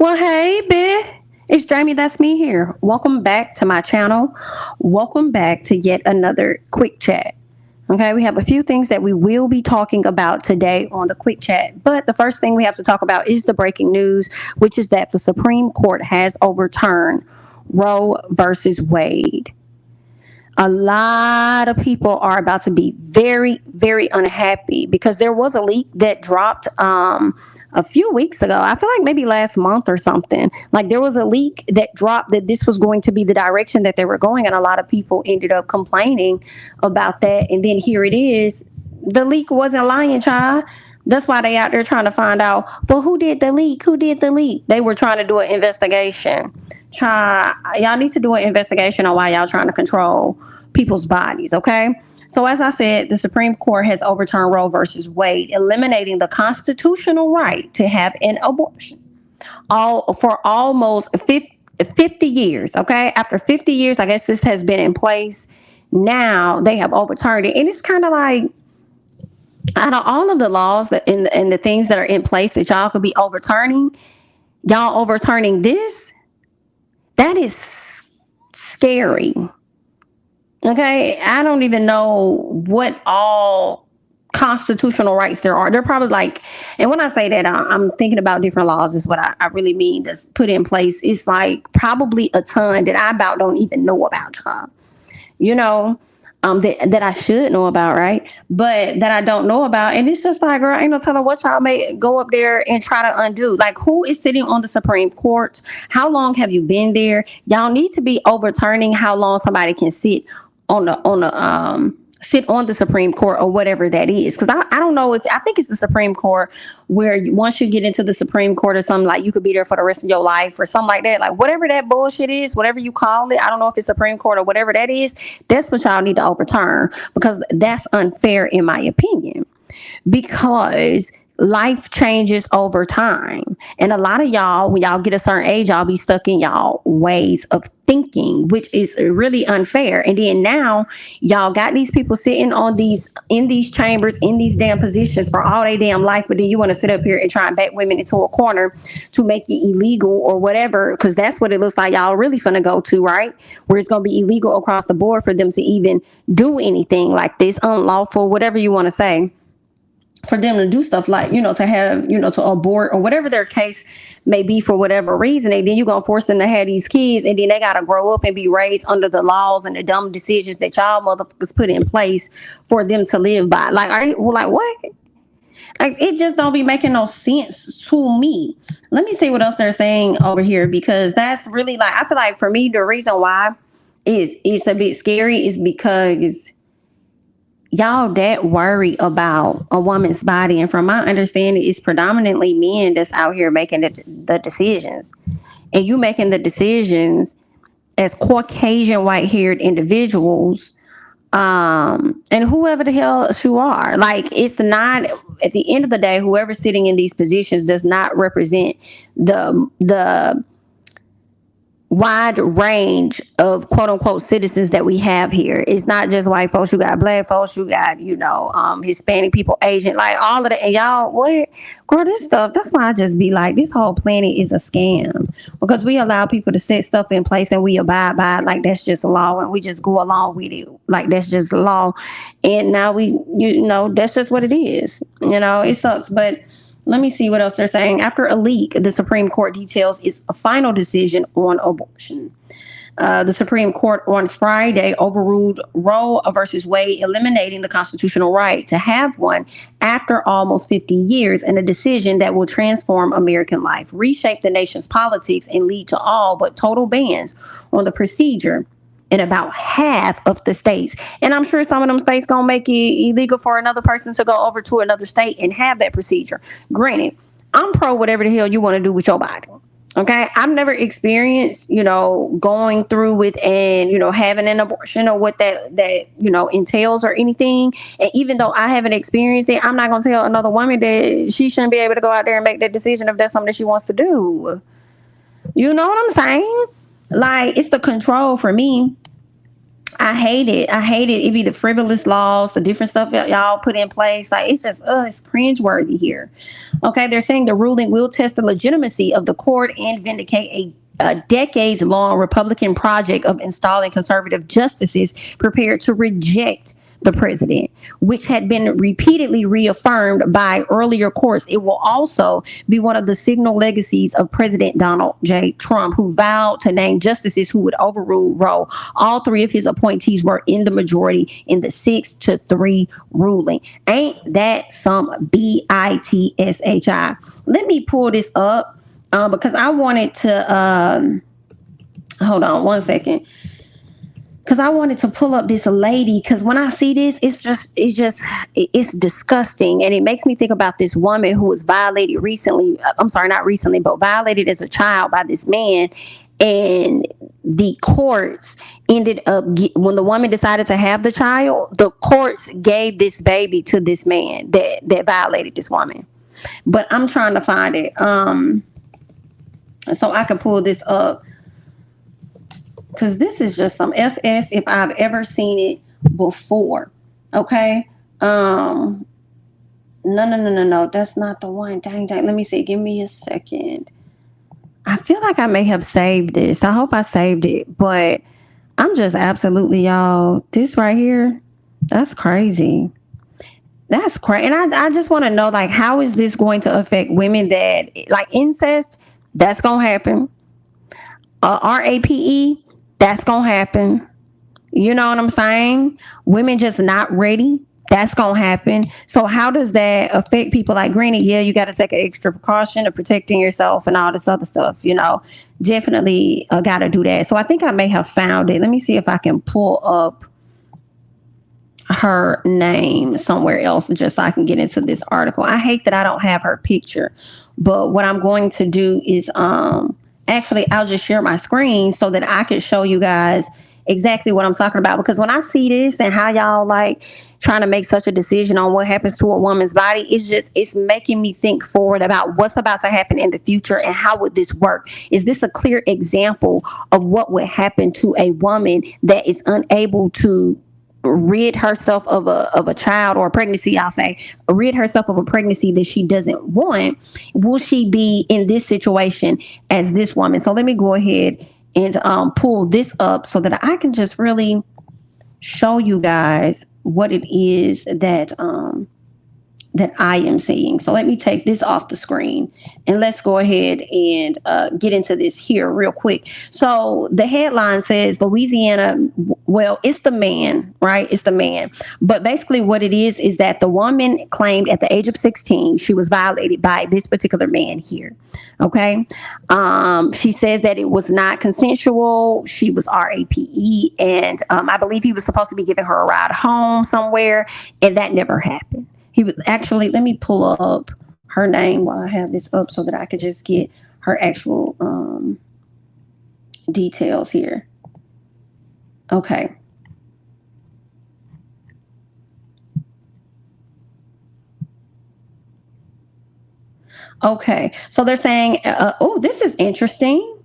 Well, hey, bitch. It's Jamie, that's me here. Welcome back to my channel. Welcome back to yet another quick chat. Okay, we have a few things that we will be talking about today on the quick chat. But the first thing we have to talk about is the breaking news, which is that the Supreme Court has overturned Roe versus Wade. A lot of people are about to be very, very unhappy because there was a leak that dropped a few weeks ago. I feel like maybe last month or something. Like there was a leak that dropped that this was going to be the direction that they were going, and a lot of people ended up complaining about that. And then here it is. The leak wasn't lying, child. That's why they out there trying to find out, well, who did the leak? Who did the leak? They were trying to do an investigation. Y'all need to do an investigation on why y'all trying to control people's bodies, okay? So as I said, the Supreme Court has overturned Roe versus Wade, eliminating the constitutional right to have an abortion all for almost 50 years, okay? After 50 years, I guess this has been in place. Now they have overturned it. And it's kind of like, out of all of the laws that and the things that are in place that y'all could be overturning, y'all overturning this, that is scary. Okay, I don't even know what all constitutional rights there are. They're probably like, and when I say that, I'm thinking about different laws. Is what I really mean. That's put in place. It's like probably a ton that I about don't even know about, y'all. You know, that I should know about, right? But that I don't know about. And it's just like, girl, ain't no telling what y'all may go up there and try to undo. Like, who is sitting on the Supreme Court? How long have you been there? Y'all need to be overturning how long somebody can sit sit on the Supreme Court or whatever that is. Because I don't know if I think it's the Supreme Court where once you get into the Supreme Court or something, like you could be there for the rest of your life or something like that. Like whatever that bullshit is, whatever you call it, I don't know if it's Supreme Court or whatever that is. That's what y'all need to overturn because that's unfair in my opinion. Because life changes over time. And a lot of y'all, when y'all get a certain age, y'all be stuck in y'all ways of thinking, which is really unfair. And then now y'all got these people sitting on in these chambers, in these damn positions for all their damn life. But then you want to sit up here and try and back women into a corner to make it illegal or whatever, because that's what it looks like y'all really finna go to, right? Where it's gonna be illegal across the board for them to even do anything like this, unlawful, whatever you want to say, for them to do stuff like, to have, to abort or whatever their case may be for whatever reason. And then you're going to force them to have these kids and then they got to grow up and be raised under the laws and the dumb decisions that y'all motherfuckers put in place for them to live by. Like, are you like, what? Like, it just don't be making no sense to me. Let me see what else they're saying over here, because that's really like, I feel like for me, the reason why it's a bit scary is because y'all that worry about a woman's body, and from my understanding it's predominantly men that's out here making the decisions, and you making the decisions as Caucasian white-haired individuals, and whoever the hell you are. Like, it's not, at the end of the day, whoever's sitting in these positions does not represent the wide range of quote unquote citizens that we have here. It's not just white folks. You got black folks, you got, Hispanic people, Asian, like all of that. And y'all, what? Girl, this stuff, that's why I just be like, this whole planet is a scam, because we allow people to set stuff in place and we abide by it like that's just a law, and we just go along with it like that's just the law. And now that's just what it is. It sucks. But let me see what else they're saying. After a leak, the Supreme Court details its final decision on abortion. The Supreme Court on Friday overruled Roe versus Wade, eliminating the constitutional right to have one after almost 50 years, and a decision that will transform American life, reshape the nation's politics, and lead to all but total bans on the procedure in about half of the states. And I'm sure some of them states gonna make it illegal for another person to go over to another state and have that procedure. Granted, I'm pro whatever the hell you want to do with your body. Okay, I've never experienced, going through with and having an abortion or what that entails or anything. And even though I haven't experienced it, I'm not gonna tell another woman that she shouldn't be able to go out there and make that decision if that's something that she wants to do. You know what I'm saying? Like, it's the control for me. I hate it. I hate it. It be the frivolous laws, the different stuff that y'all put in place. Like it's just, it's cringeworthy here. Okay, they're saying the ruling will test the legitimacy of the court and vindicate a decades long Republican project of installing conservative justices prepared to reject the president, which had been repeatedly reaffirmed by earlier courts. It will also be one of the signal legacies of President Donald J. Trump, who vowed to name justices who would overrule Roe. All three of his appointees were in the majority in the 6-3 ruling. Ain't that some bitshi? Let me pull this up because I wanted to. Hold on one second. Because I wanted to pull up this lady, because when I see this, it's disgusting. And it makes me think about this woman who was violated recently. I'm sorry, not recently, but violated as a child by this man. And the courts ended up, when the woman decided to have the child, the courts gave this baby to this man that violated this woman. But I'm trying to find it. So I can pull this up, because this is just some FS if I've ever seen it before. Okay. No. That's not the one. Dang. Let me see. Give me a second. I feel like I may have saved this. I hope I saved it, but I'm just absolutely, y'all. This right here, that's crazy. That's crazy. And I just want to know, like, how is this going to affect women that, like, incest? That's going to happen. RAPE, that's gonna happen. You know what I'm saying? Women just not ready. That's gonna happen. So how does that affect people like Granny? Yeah, you got to take an extra precaution of protecting yourself and all this other stuff. Definitely got to do that. So I think I may have found it. Let me see if I can pull up her name somewhere else just so I can get into this article. I hate that I don't have her picture, but what I'm going to do is actually, I'll just share my screen so that I can show you guys exactly what I'm talking about. Because when I see this and how y'all like trying to make such a decision on what happens to a woman's body, it's making me think forward about what's about to happen in the future and how would this work? Is this a clear example of what would happen to a woman that is unable to rid herself of a child or a pregnancy? I'll say rid herself of a pregnancy that she doesn't want. Will she be in this situation as this woman? So let me go ahead and pull this up so that I can just really show you guys what it is that I am seeing. So let me take this off the screen and let's go ahead and get into this here real quick. So the headline says Louisiana, well, it's the man, right? It's the man. But basically what it is that the woman claimed at the age of 16, she was violated by this particular man here. Okay. She says that it was not consensual. She was RAPE. And I believe he was supposed to be giving her a ride home somewhere. And that never happened. He was actually, let me pull up her name while I have this up so that I could just get her actual details here. Okay. Okay. So they're saying, oh, this is interesting.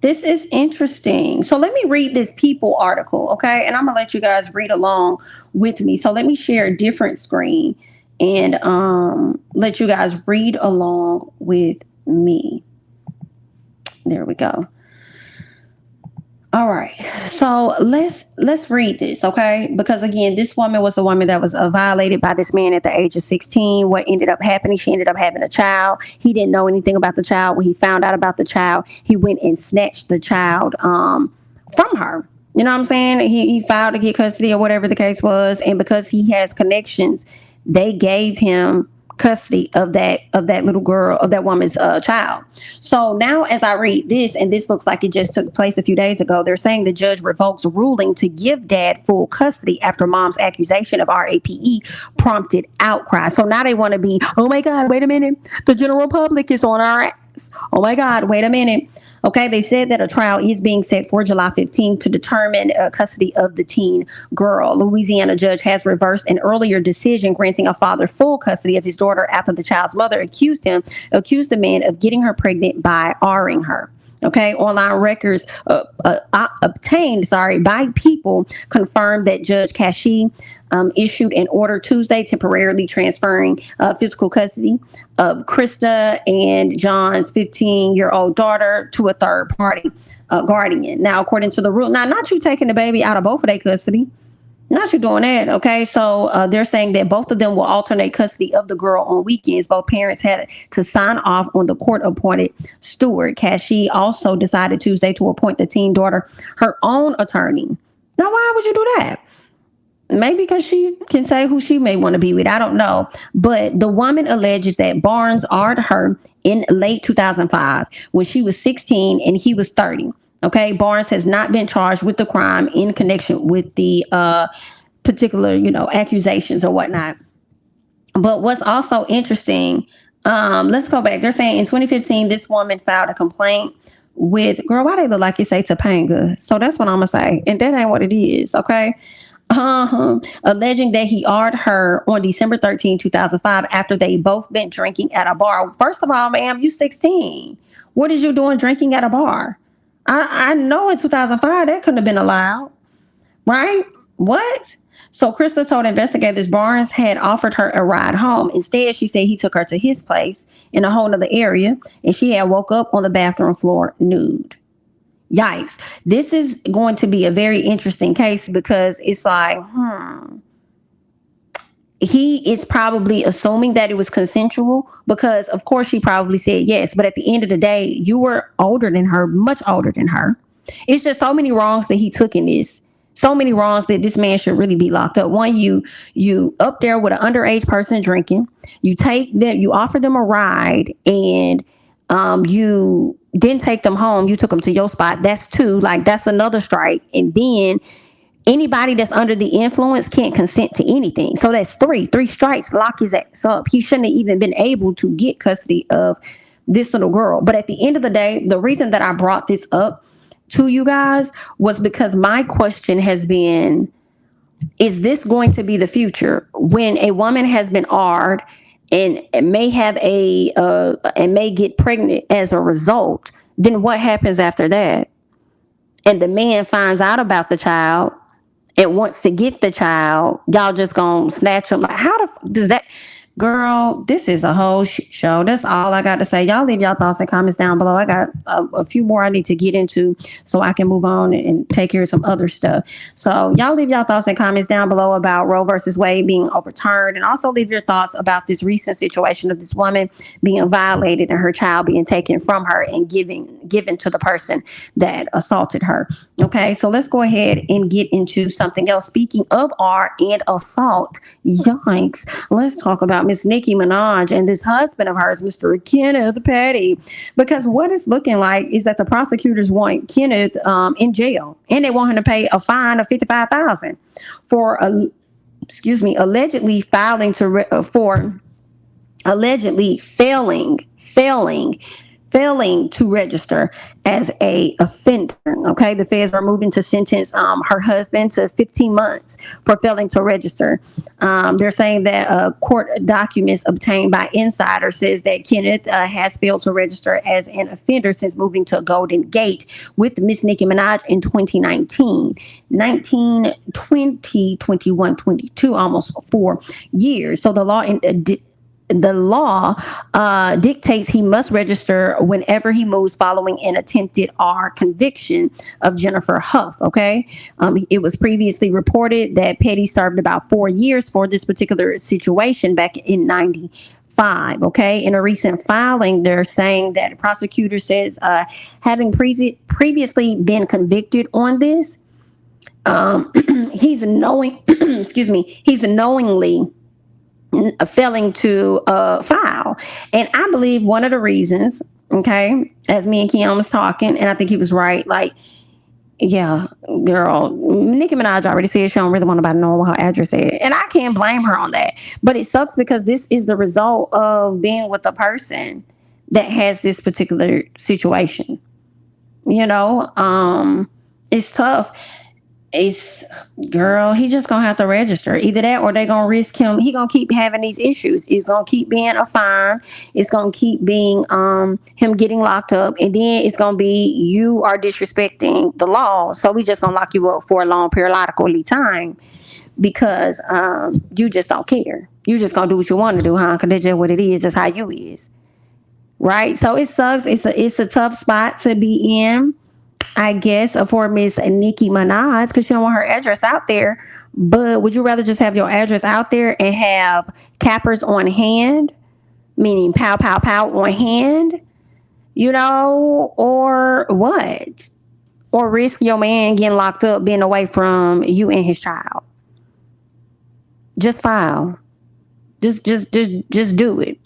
This is interesting. So let me read this People article, okay? And I'm gonna let you guys read along with me. So let me share a different screen and let you guys read along with me. There we go. All right, so let's read this, okay? Because again, this woman was the woman that was violated by this man at the age of 16. What ended up happening? She ended up having a child. He didn't know anything about the child. When he found out about the child, he went and snatched the child from her. You know what I'm saying? He filed to get custody or whatever the case was, and because he has connections, they gave him custody of that little girl, of that woman's child. So now as I read this, and this looks like it just took place a few days ago, they're saying the judge revokes ruling to give dad full custody after mom's accusation of RAPE prompted outcry. So now they want to be, oh my God, wait a minute, the general public is on our ass. Oh my God, wait a minute. Okay, they said that a trial is being set for July 15th to determine custody of the teen girl. Louisiana judge has reversed an earlier decision granting a father full custody of his daughter after the child's mother accused the man of getting her pregnant by R-ing her. Okay, online records obtained, by people confirmed that Judge CASHAPP issued an order Tuesday temporarily transferring physical custody of Krista and John's 15-year-old daughter to a third party guardian. Now, according to the rule, now not you taking the baby out of both of their custody. Not you doing that, okay? So they're saying that both of them will alternate custody of the girl on weekends. Both parents had to sign off on the court-appointed steward. CASHAPP also decided Tuesday to appoint the teen daughter her own attorney. Now, why would you do that? Maybe because she can say who she may want to be with. I don't know. But the woman alleges that Barnes R''d her in late 2005 when she was 16 and he was 30. Okay, Barnes has not been charged with the crime in connection with the particular, accusations or whatnot. But what's also interesting, let's go back. They're saying in 2015, this woman filed a complaint with, girl, why they look like you say Topanga? So that's what I'm going to say. And that ain't what it is, okay? Alleging that he R''d her on December 13, 2005 after they both been drinking at a bar. First of all, ma'am, you 16. What is you doing drinking at a bar? I know in 2005 that couldn't have been allowed, right? What? So Krista told investigators Barnes had offered her a ride home. Instead, she said he took her to his place in a whole other area, and she had woke up on the bathroom floor nude. Yikes. This is going to be a very interesting case because it's like, he is probably assuming that it was consensual because, of course, she probably said yes. But at the end of the day, you were older than her, much older than her. It's just so many wrongs that he took in this. So many wrongs that this man should really be locked up. One, you up there with an underage person drinking. You take them, you offer them a ride, and you didn't take them home. You took them to your spot. That's two. Like, that's another strike. And then anybody that's under the influence can't consent to anything. So that's three strikes, lock his ass up. He shouldn't have even been able to get custody of this little girl. But at the end of the day, the reason that I brought this up to you guys was because my question has been, is this going to be the future when a woman has been R''d and may have and may get pregnant as a result? Then what happens after that? And the man finds out about the child and wants to get the child. Y'all just gonna snatch him? Like, how does that? Girl, this is a whole show. That's all I got to say. Y'all leave y'all thoughts and comments down below. I got a few more I need to get into so I can move on and take care of some other stuff. So y'all leave y'all thoughts and comments down below about Roe versus Wade being overturned. And also leave your thoughts about this recent situation of this woman being violated and her child being taken from her and given to the person that assaulted her. Okay, so let's go ahead and get into something else. Speaking of R and assault, yikes, let's talk about Miss Nicki Minaj and this husband of hers, Mr. Kenneth Petty, because what it's looking like is that the prosecutors want Kenneth in jail, and they want him to pay a fine of $55,000 for allegedly failing to register as a offender. Okay, the feds are moving to sentence her husband to 15 months for failing to register. They're saying that court documents obtained by insider says that Kenneth has failed to register as an offender since moving to Golden Gate with Miss Nicki Minaj in 2019, 20, 21, 22, almost 4 years. So the law dictates he must register whenever he moves following an attempted R conviction of Jennifer Huff. Okay. It was previously reported that Petty served about 4 years for this particular situation back in 95. Okay. In a recent filing, they're saying that the prosecutor says, having previously been convicted on this, he's knowingly failing to file. And I believe one of the reasons, okay, as me and Keon was talking, and I think he was right, like, yeah, girl, Nicki Minaj already said she don't really want nobody to know what her address is. And I can't blame her on that. But it sucks because this is the result of being with a person that has this particular situation. You know, it's tough. It's girl, he just gonna have to register. Either that or they gonna risk him. He gonna keep having these issues. It's gonna keep being a fine. It's gonna keep being him getting locked up. And then it's gonna be you are disrespecting the law. So we just gonna lock you up for a long periodically time because you just don't care. You just gonna do what you want to do, huh? Cause that's just what it is. That's how you is. Right? So it sucks. It's a tough spot to be in, I guess, for Miss Nicki Minaj because she don't want her address out there. But would you rather just have your address out there and have cappers on hand, meaning pow, pow, pow on hand, or what? Or risk your man getting locked up, being away from you and his child? Just file. Just do it.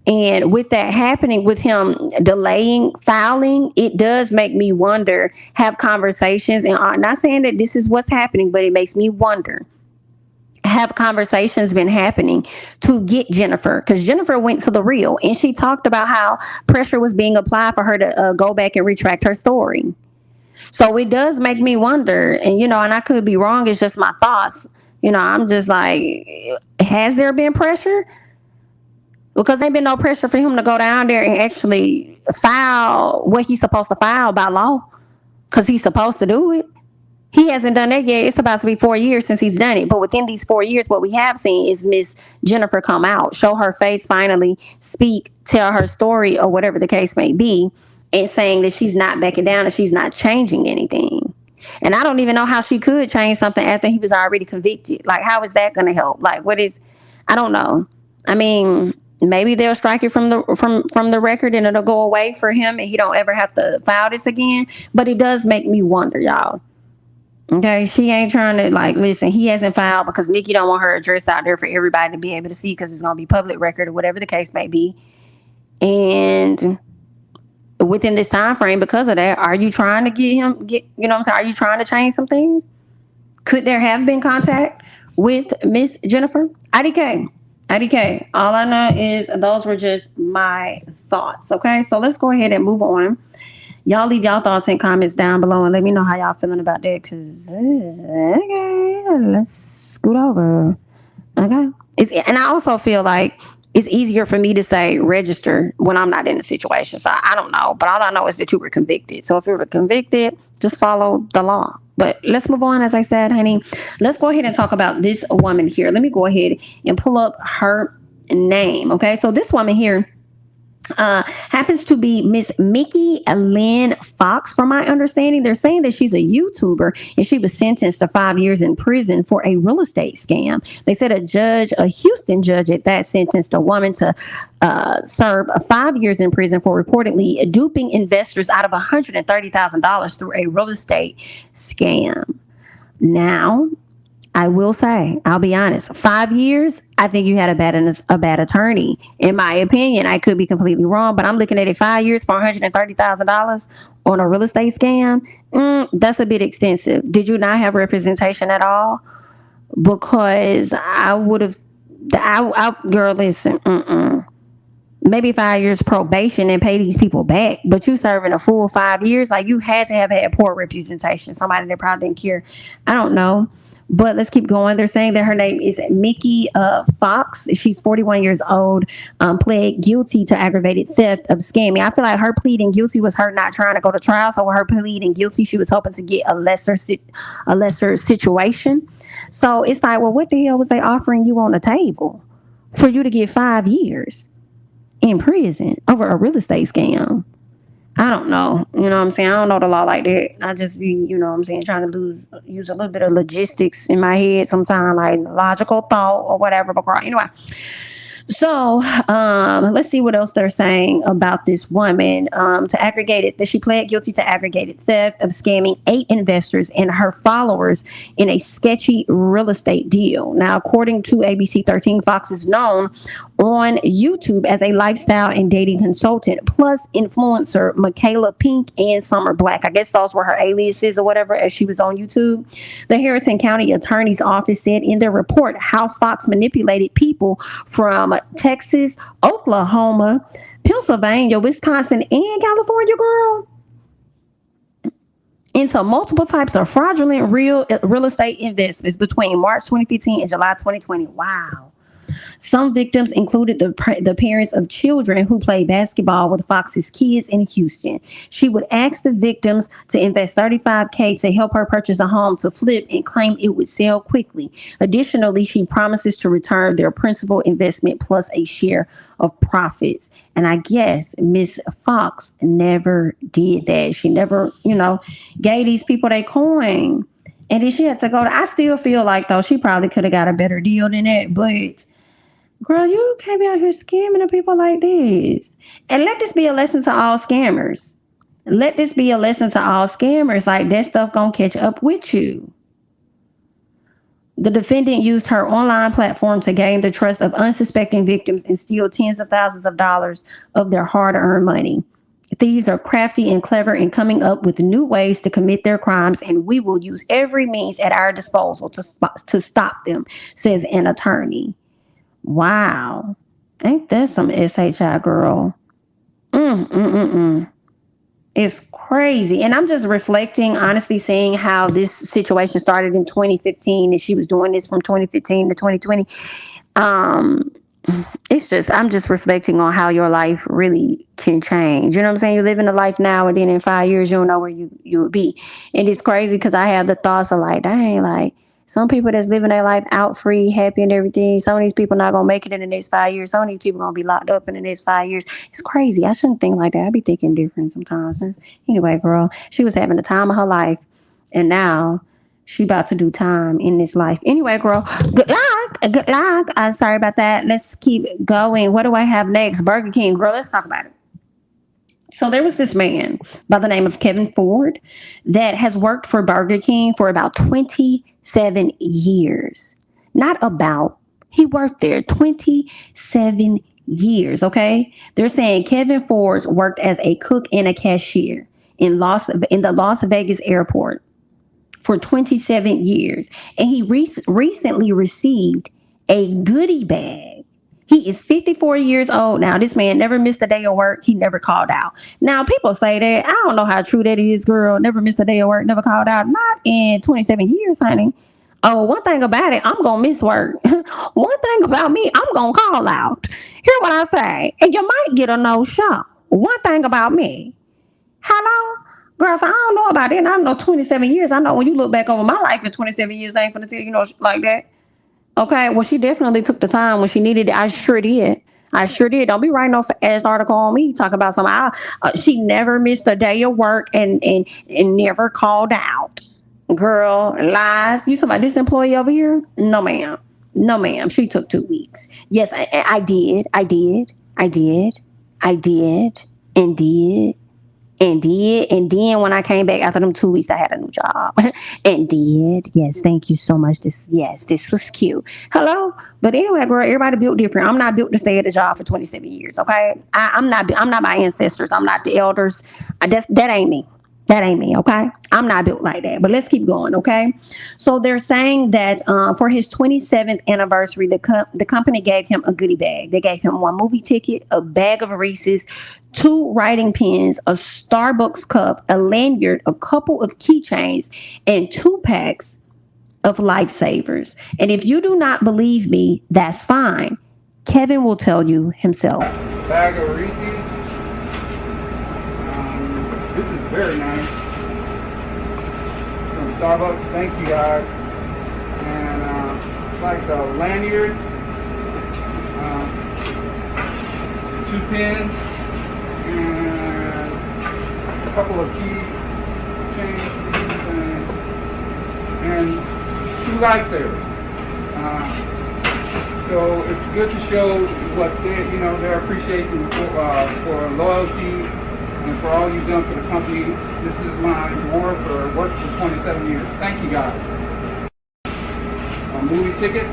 And with that happening, with him delaying filing, it does make me wonder, have conversations. And I'm not saying that this is what's happening, but it makes me wonder, have conversations been happening to get Jennifer? Because Jennifer went to the Real and she talked about how pressure was being applied for her to go back and retract her story. So it does make me wonder, and I could be wrong. It's just my thoughts. I'm just like, has there been pressure? Because there ain't been no pressure for him to go down there and actually file what he's supposed to file by law, because he's supposed to do it. He hasn't done that yet. It's about to be 4 years since he's done it. But within these 4 years, what we have seen is Miss Jennifer come out, show her face, finally speak, tell her story, or whatever the case may be, and saying that she's not backing down and she's not changing anything. And I don't even know how she could change something after he was already convicted. Like, how is that going to help? Like, I don't know. I mean, maybe they'll strike it from the record and it'll go away for him and he don't ever have to file this again. But it does make me wonder, y'all. Okay, she ain't trying to, like, listen, he hasn't filed because Nicki don't want her address out there for everybody to be able to see because it's going to be public record or whatever the case may be. And within this time frame, because of that, are you trying to are you trying to change some things? Could there have been contact with Miss Jennifer? IDK. All I know is those were just my thoughts. Okay, so let's go ahead and move on. Y'all leave y'all thoughts and comments down below and let me know how y'all feeling about that. Cause okay, let's scoot over. Okay, and I also feel like it's easier for me to say register when I'm not in the situation. So I don't know, but all I know is that you were convicted. So if you were convicted, just follow the law. But let's move on. As I said, honey, let's go ahead and talk about this woman here. Let me go ahead and pull up her name. Okay, so this woman here happens to be Miss Mickey Lynn Fox. From my understanding, they're saying that she's a YouTuber and she was sentenced to 5 years in prison for a real estate scam. They said a Houston judge at that, sentenced a woman to serve 5 years in prison for reportedly duping investors out of $130,000 through a real estate scam. Now, I will say, I'll be honest, 5 years, I think you had a bad attorney. In my opinion, I could be completely wrong, but I'm looking at it, 5 years for $130,000 on a real estate scam. That's a bit extensive. Did you not have representation at all? Because I would have, girl, listen, maybe 5 years probation and pay these people back, but you serving a full 5 years, like you had to have had poor representation, somebody that probably didn't care. I don't know, but let's keep going. They're saying that her name is Mickey Fox. She's 41 years old, pled guilty to aggravated theft of scamming. I feel like her pleading guilty was her not trying to go to trial, so with her pleading guilty, she was hoping to get a lesser situation. So it's like, well, what the hell was they offering you on the table for you to get 5 years in prison over a real estate scam? I don't know. You know what I'm saying? I don't know the law like that. I just be, trying to use a little bit of logistics in my head sometimes, like logical thought or whatever. But anyway, so let's see what else they're saying about this woman. That she pled guilty to aggravated theft of scamming 8 investors and her followers in a sketchy real estate deal. Now, according to ABC 13, Fox is known on YouTube as a lifestyle and dating consultant, plus influencer Michaela Pink and Summer Black. I guess those were her aliases or whatever as she was on YouTube. The Harrison County Attorney's Office said in their report how Fox manipulated people from Texas, Oklahoma, Pennsylvania, Wisconsin, and California, girl. into multiple types of fraudulent real estate investments between March 2015 and July 2020. Wow. Some victims included the parents of children who played basketball with Fox's kids in Houston. She would ask the victims to invest $35K to help her purchase a home to flip and claim it would sell quickly. Additionally, she promises to return their principal investment plus a share of profits. And I guess Miss Fox never did that. She never, gave these people their coin. And then she had to go I still feel like, though, she probably could have got a better deal than that. But girl, you can't be out here scamming the people like this. And let this be a lesson to all scammers. Let this be a lesson to all scammers. Like, that stuff gonna catch up with you. The defendant used her online platform to gain the trust of unsuspecting victims and steal tens of thousands of dollars of their hard-earned money. Thieves are crafty and clever in coming up with new ways to commit their crimes, and we will use every means at our disposal to stop them, says an attorney. Wow. Ain't that some SHI, girl? It's crazy. And I'm just reflecting, honestly, seeing how this situation started in 2015 and she was doing this from 2015 to 2020. I'm just reflecting on how your life really can change. You know what I'm saying? You're living a life now, and then in 5 years, you don't know where you would be. And it's crazy because I have the thoughts of like, dang, like, some people that's living their life out free, happy and everything. Some of these people not going to make it in the next 5 years. Some of these people going to be locked up in the next 5 years. It's crazy. I shouldn't think like that. I be thinking different sometimes. Anyway, girl, she was having the time of her life. And now she about to do time in this life. Anyway, girl, good luck. Good luck. I'm sorry about that. Let's keep going. What do I have next? Burger King. Girl, let's talk about it. So there was this man by the name of Kevin Ford that has worked for Burger King for about 27 years. Not about. He worked there 27 years, okay? They're saying Kevin Ford worked as a cook and a cashier in the Las Vegas airport for 27 years. And he recently received a goodie bag. He is 54 years old now. This man never missed a day of work. He never called out. Now, people say that. I don't know how true that is, girl. Never missed a day of work, never called out. Not in 27 years, honey. Oh, one thing about it, I'm going to miss work. One thing about me, I'm going to call out. Hear what I say. And you might get a no-show. One thing about me. Hello? Girl, so I don't know about it. And I know 27 years. I know when you look back over my life in 27 years, they ain't going to tell you, like that. Okay, well, she definitely took the time when she needed it. I sure did. Don't be writing no ass article on me. Talk about something. She never missed a day of work and never called out. Girl, lies. You talking about this employee over here? No, ma'am. No, ma'am. She took 2 weeks. Yes, I did. And then when I came back after them 2 weeks, I had a new job. Yes, thank you so much. This was cute. Hello. But anyway, girl, everybody built different. I'm not built to stay at a job for 27 years. Okay. I'm not my ancestors. I'm not the elders. That ain't me. That ain't me, okay? I'm not built like that. But let's keep going, okay? So they're saying that for his 27th anniversary, the company gave him a goodie bag. They gave him 1 movie ticket, a bag of Reese's, 2 writing pens, a Starbucks cup, a lanyard, a couple of keychains, and 2 packs of Lifesavers. And if you do not believe me, that's fine. Kevin will tell you himself. Bag of Reese's. This is very nice. From Starbucks. Thank you, guys. And it's like the lanyard. 2 pens. And a couple of key chains. And 2 lifesavers. So it's good to show what their appreciation for loyalty. And for all you've done for the company. This is my reward for working for 27 years. Thank you, guys. A movie ticket.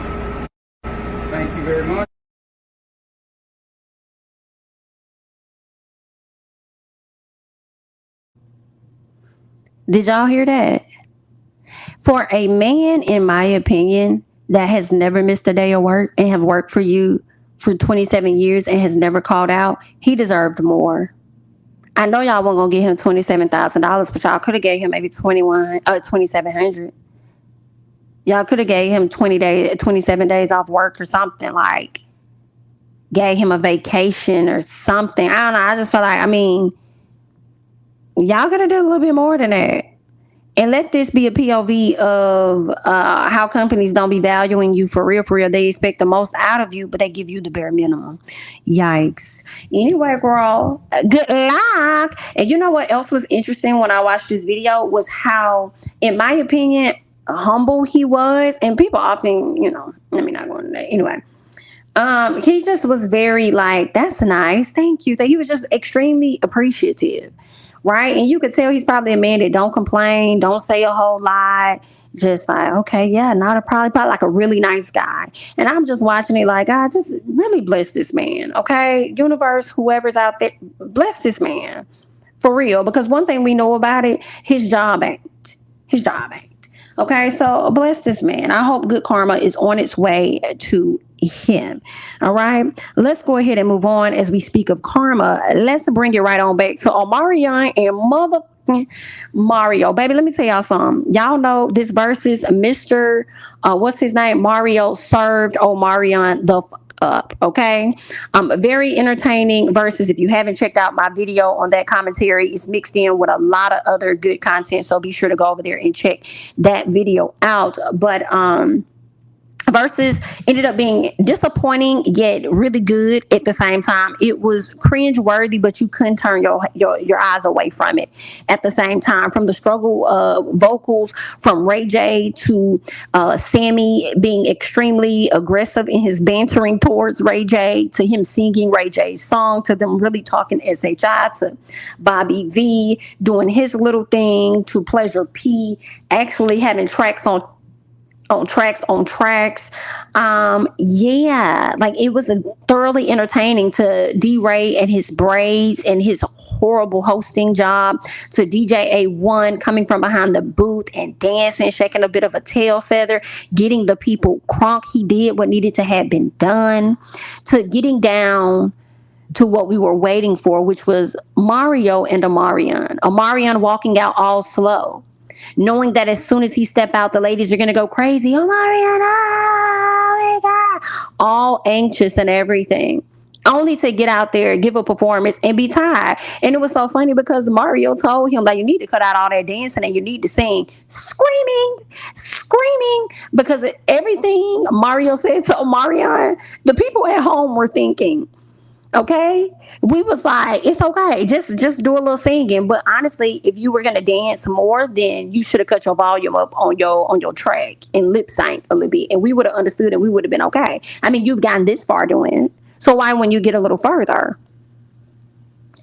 Thank you very much. Did y'all hear that? For a man, in my opinion, that has never missed a day of work and have worked for you for 27 years and has never called out, he deserved more. I know y'all weren't gonna give him $27,000, but y'all could have gave him maybe 2,700. Y'all could have gave him 27 days off work or something, like gave him a vacation or something. I don't know. I just feel like, I mean, y'all could have done a little bit more than that. And let this be a POV of how companies don't be valuing you for real, for real. They expect the most out of you, but they give you the bare minimum. Yikes. Anyway, girl, good luck. And you know what else was interesting when I watched this video was how, in my opinion, humble he was. And people often, let me not go into that. Anyway. He just was very like, that's nice. Thank you. That he was just extremely appreciative. Right. And you could tell he's probably a man that don't complain, don't say a whole lot. Just like, okay, yeah, not a probably like a really nice guy. And I'm just watching it like, God, just really bless this man. Okay. Universe, whoever's out there, bless this man for real. Because one thing we know about it, his job ain't. His job ain't. Okay, so bless this man. I hope good karma is on its way to him. All right, let's go ahead and move on as we speak of karma. Let's bring it right on back to Omarion and mother Mario. Baby, let me tell y'all something. Y'all know this versus Mr. What's his name? Mario served Omarion the up. Okay. Very entertaining versus if you haven't checked out my video on that commentary, it's mixed in with a lot of other good content. So be sure to go over there and check that video out. But versus ended up being disappointing yet really good at the same time. It was cringe worthy, but you couldn't turn your eyes away from it at the same time. From the struggle vocals from Ray J to Sammy being extremely aggressive in his bantering towards Ray J, to him singing Ray J's song, to them really talking SHI, to Bobby V doing his little thing, to Pleasure P actually having tracks on tracks. Yeah, like it was thoroughly entertaining to D-Ray and his braids and his horrible hosting job, to DJ A1 coming from behind the booth and dancing, shaking a bit of a tail feather, getting the people crunk. He did what needed to have been done, to getting down to what we were waiting for, which was Mario and Omarion. Omarion walking out all slow, knowing that as soon as he step out, the ladies are going to go crazy. Oh, Mariana, oh my God. All anxious and everything. Only to get out there, give a performance, and be tired. And it was so funny because Mario told him, like, you need to cut out all that dancing and you need to sing screaming. Because everything Mario said to Omarion, the people at home were thinking, okay, we was like, it's okay, just do a little singing. But honestly, if you were gonna dance more, then you should have cut your volume up on your track and lip sync a little bit, and we would have understood and we would have been okay. I mean, you've gotten this far doing it, so why when you get a little further?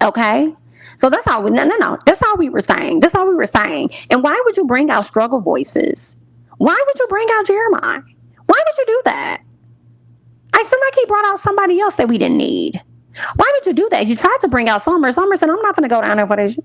Okay, so that's all. No. That's all we were saying. That's all we were saying. And why would you bring out struggle voices? Why would you bring out Jeremiah? Why would you do that? I feel like he brought out somebody else that we didn't need. Why would you do that? You tried to bring out Summer. Summer said, I'm not going to go down there for this.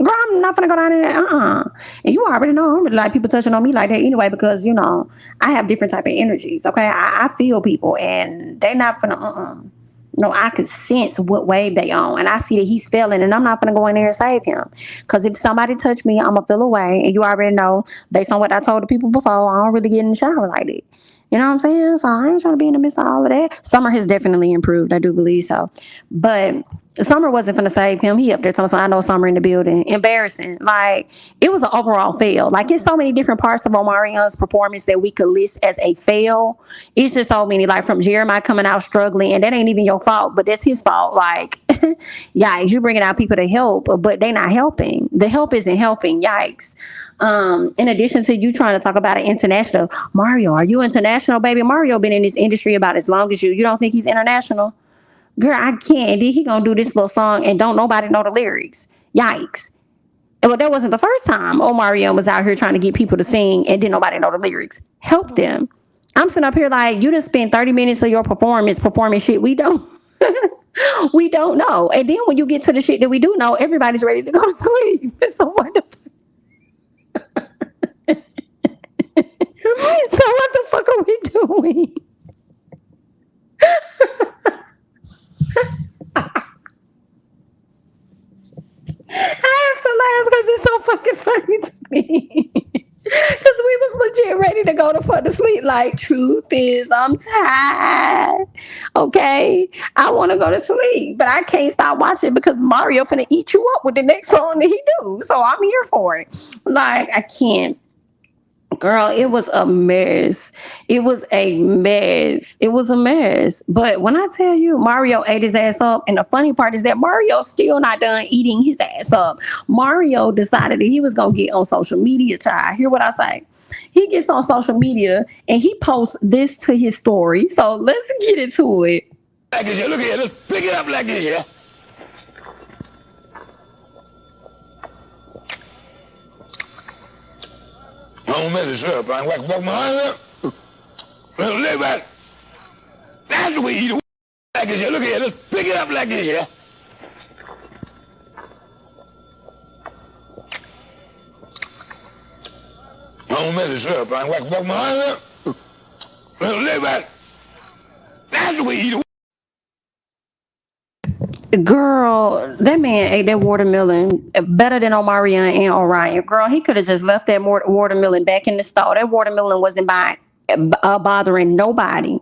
Girl, I'm not going to go down there. And you already know I don't really like people touching on me like that anyway, because, I have different type of energies. Okay. I feel people and they're not going to, No, I could sense what wave they on. And I see that he's feeling, and I'm not going to go in there and save him. Because if somebody touch me, I'm going to feel away. And you already know, based on what I told the people before, I don't really get in the shower like that. You know what I'm saying? So I ain't trying to be in the midst of all of that. Summer has definitely improved. I do believe so. But Summer wasn't going to save him. He up there telling us, I know Summer in the building. Embarrassing. Like, it was an overall fail. Like, it's so many different parts of Omarion's performance that we could list as a fail. It's just so many. Like, from Jeremiah coming out struggling, and that ain't even your fault, but that's his fault. Like, yikes, you're bringing out people to help, but they not helping. The help isn't helping. Yikes. In addition to you trying to talk about an international, Mario, are you international, baby? Mario been in this industry about as long as you. You don't think he's international? Girl, I can't. Then he gonna do this little song and don't nobody know the lyrics. Yikes. And well, that wasn't the first time Omarion was out here trying to get people to sing and didn't nobody know the lyrics. Help them. I'm sitting up here like, you just spent 30 minutes of your performance performing shit we don't we don't know. And then when you get to the shit that we do know, everybody's ready to go to sleep. So what the So what the fuck are we doing? laugh because it's so fucking funny to me. Because we was legit ready to go to fuck to sleep. Like, truth is, I'm tired. Okay, I want to go to sleep, but I can't stop watching because Mario finna eat you up with the next song that he do. So I'm here for it. Like, I can't. Girl, it was a mess. It was a mess. It was a mess. But when I tell you, Mario ate his ass up, and the funny part is that Mario's still not done eating his ass up. Mario decided that he was gonna get on social media. Child, hear what I say? He gets on social media and he posts this to his story. So let's get into it. Like this here. Look here. Let's pick it up like this here. Don't mess it up. I walk behind it. Look back. That's the way you eat it. Like this here. Look here. Let's pick it up like this here. Don't mess it up. I walk behind it. Look back. That's the way you eat it. Girl, that man ate that watermelon better than Omarion and Orion. Girl, he could have just left that watermelon back in the store. That watermelon wasn't bothering nobody.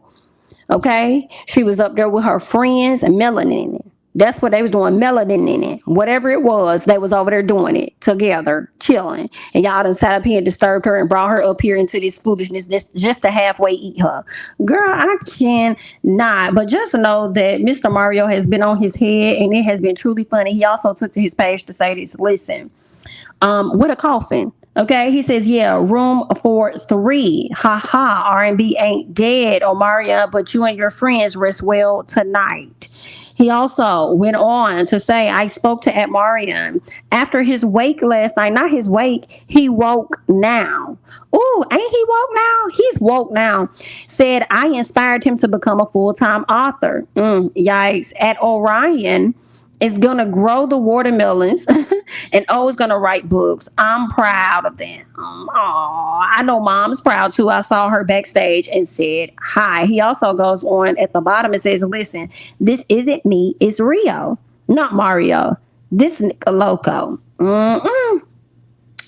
Okay? She was up there with her friends and melanin. That's what they was doing, melanin in it. Whatever it was, they was over there doing it together, chilling. And y'all done sat up here and disturbed her and brought her up here into this foolishness just to halfway eat her. Girl, I cannot. But just know that Mr. Mario has been on his head and it has been truly funny. He also took to his page to say this. Listen, with a coffin. Okay, he says, yeah, room for 3. Ha ha, R&B ain't dead, Omarion, but you and your friends rest well tonight. He also went on to say, I spoke to Omarion after his wake last night. Not his wake, he woke now. Ooh, ain't he woke now? He's woke now. Said, I inspired him to become a full-time author. Yikes. At Orion, is going to grow the watermelons and is going to write books. I'm proud of them. I know mom's proud too. I saw her backstage and said hi. He also goes on at the bottom and says, listen, this isn't me. It's Rio, not Mario. This nigga loco.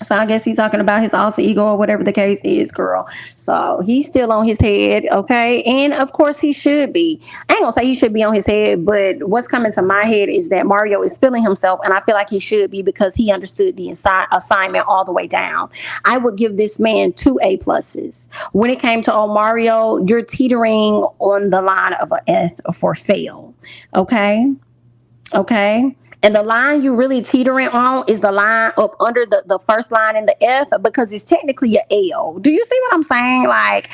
So I guess he's talking about his alter ego or whatever the case is, girl. So he's still on his head, okay? And of course he should be. I ain't gonna say he should be on his head, but what's coming to my head is that Mario is feeling himself, and I feel like he should be because he understood the assignment all the way down. I would give this man 2 A+. When it came to Mario, you're teetering on the line of an F for fail, okay? Okay. And the line you really teetering on is the line up under the first line in the F because it's technically a L. Do you see what I'm saying? Like,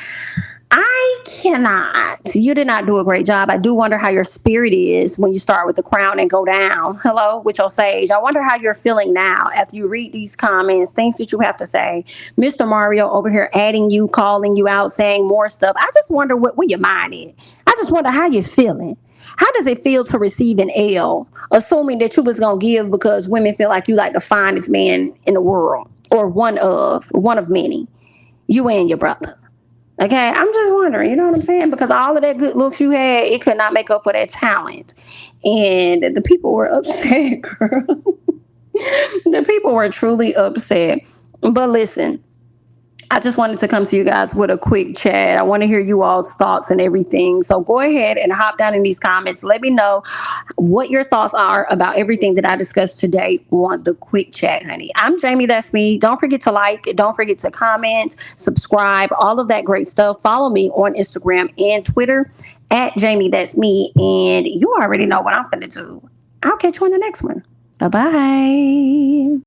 I cannot. You did not do a great job. I do wonder how your spirit is when you start with the crown and go down. Hello, with your sage. I wonder how you're feeling now after you read these comments, things that you have to say. Mr. Mario over here adding you, calling you out, saying more stuff. I just wonder where your mind is. I just wonder how you're feeling. How does it feel to receive an L, assuming that you was going to give because women feel like you like the finest man in the world or one of many, you and your brother? Okay, I'm just wondering, you know what I'm saying? Because all of that good looks you had, it could not make up for that talent. And the people were upset, girl. The people were truly upset. But listen, I just wanted to come to you guys with a quick chat. I want to hear you all's thoughts and everything. So go ahead and hop down in these comments. Let me know what your thoughts are about everything that I discussed today on the quick chat, honey. I'm Jamie, that's me. Don't forget to like, don't forget to comment, subscribe, all of that great stuff. Follow me on Instagram and Twitter at Jamie, that's me. And you already know what I'm going to do. I'll catch you on the next one. Bye-bye.